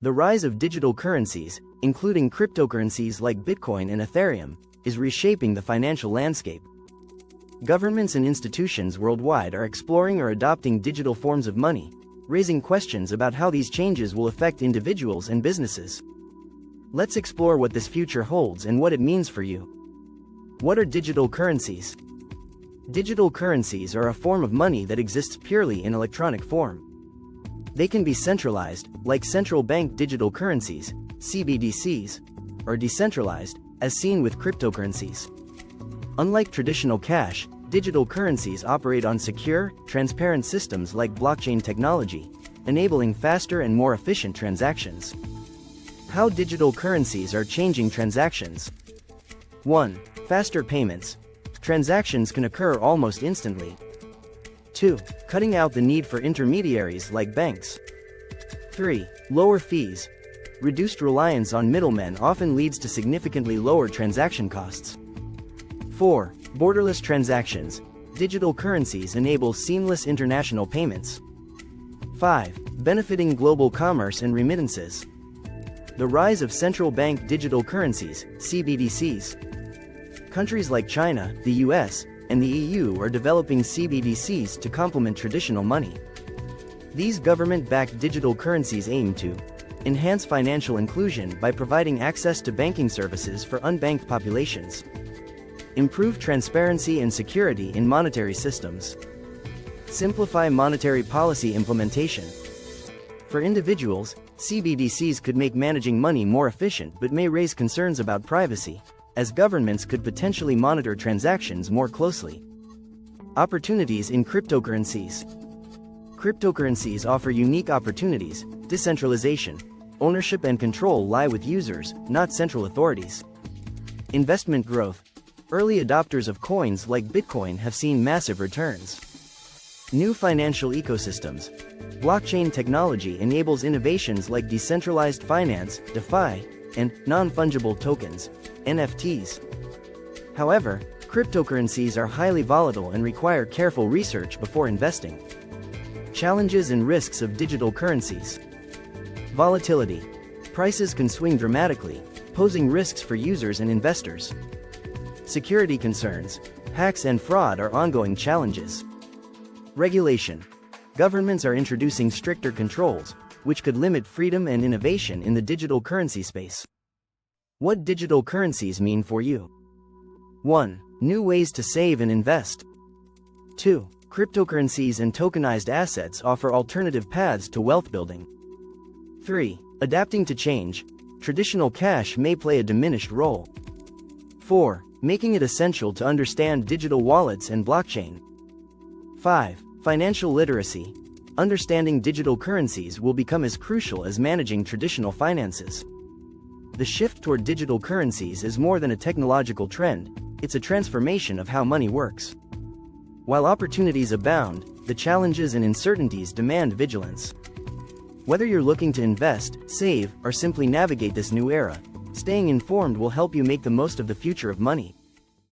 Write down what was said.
The rise of digital currencies, including cryptocurrencies like Bitcoin and Ethereum, is reshaping the financial landscape. Governments and institutions worldwide are exploring or adopting digital forms of money, raising questions about how these changes will affect individuals and businesses. Let's explore what this future holds and what it means for you. What are digital currencies? Digital currencies are a form of money that exists purely in electronic form. They can be centralized, like central bank digital currencies, CBDCs, or decentralized, as seen with cryptocurrencies. Unlike traditional cash, digital currencies operate on secure, transparent systems like blockchain technology, enabling faster and more efficient transactions. How digital currencies are changing transactions. 1. Faster payments. Transactions can occur almost instantly. 2. Cutting out the need for intermediaries like banks. 3. Lower fees. Reduced reliance on middlemen often leads to significantly lower transaction costs. 4. Borderless transactions. Digital currencies enable seamless international payments. 5. Benefiting global commerce and remittances. The rise of central bank digital currencies, CBDCs. Countries like China, the US, and the EU are developing CBDCs to complement traditional money. These government-backed digital currencies aim to enhance financial inclusion by providing access to banking services for unbanked populations, improve transparency and security in monetary systems, simplify monetary policy implementation. For individuals, CBDCs could make managing money more efficient but may raise concerns about privacy, as governments could potentially monitor transactions more closely. Opportunities in cryptocurrencies. Cryptocurrencies offer unique opportunities. Decentralization, ownership and control lie with users, not central authorities. Investment growth. Early adopters of coins like Bitcoin have seen massive returns. New financial ecosystems. Blockchain technology enables innovations like decentralized finance, DeFi, and non-fungible tokens, NFTs. However, cryptocurrencies are highly volatile and require careful research before investing. Challenges and risks of digital currencies. Volatility. Prices can swing dramatically, posing risks for users and investors. Security concerns. Hacks and fraud are ongoing challenges. Regulation. Governments are introducing stricter controls, which could limit freedom and innovation in the digital currency space. What digital currencies mean for you? 1. New ways to save and invest. 2. Cryptocurrencies and tokenized assets offer alternative paths to wealth building. 3. Adapting to change. Traditional cash may play a diminished role. 4. Making it essential to understand digital wallets and blockchain. 5. Financial literacy. Understanding digital currencies will become as crucial as managing traditional finances. The shift toward digital currencies is more than a technological trend, it's a transformation of how money works. While opportunities abound, the challenges and uncertainties demand vigilance. Whether you're looking to invest, save, or simply navigate this new era, staying informed will help you make the most of the future of money.